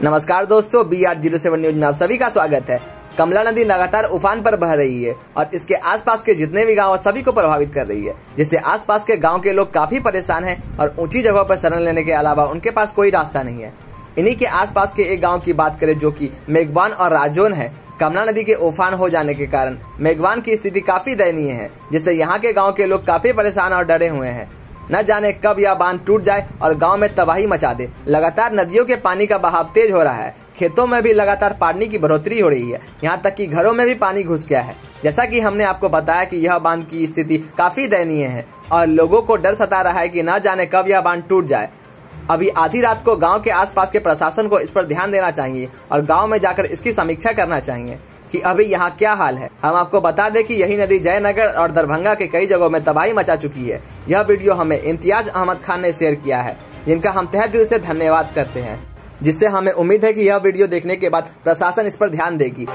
नमस्कार दोस्तों, BR07 news में आप सभी का स्वागत है। कमला नदी लगातार उफान पर बह रही है और इसके आसपास के जितने भी गांव सभी को प्रभावित कर रही है, जिससे आसपास के गांव के लोग काफी परेशान हैं और ऊंची जगहों पर शरण लेने के अलावा उनके पास कोई रास्ता नहीं है। इन्हीं के आसपास के एक गांव की बात करें जो कि मेघवान और राजौन है। कमला नदी के उफान हो जाने के कारण मेघवान की स्थिति काफी दयनीय है, जिससे यहाँ के गाँव के लोग काफी परेशान और डरे हुए हैं। न जाने कब यह बांध टूट जाए और गांव में तबाही मचा दे। लगातार नदियों के पानी का बहाव तेज हो रहा है। खेतों में भी लगातार पानी की बढ़ोतरी हो रही है, यहाँ तक कि घरों में भी पानी घुस गया है। जैसा कि हमने आपको बताया कि यह बांध की स्थिति काफी दयनीय है और लोगों को डर सता रहा है कि न जाने कब यह बांध टूट जाए। अभी आधी रात को गांव के आसपास के प्रशासन को इस पर ध्यान देना चाहिए और गांव में जाकर इसकी समीक्षा करना चाहिए कि अभी यहाँ क्या हाल है। हम आपको बता दें कि यही नदी जयनगर और दरभंगा के कई जगहों में तबाही मचा चुकी है। यह वीडियो हमें इम्तियाज अहमद खान ने शेयर किया है, जिनका हम तहे दिल से धन्यवाद करते हैं, जिससे हमें उम्मीद है कि यह वीडियो देखने के बाद प्रशासन इस पर ध्यान देगी।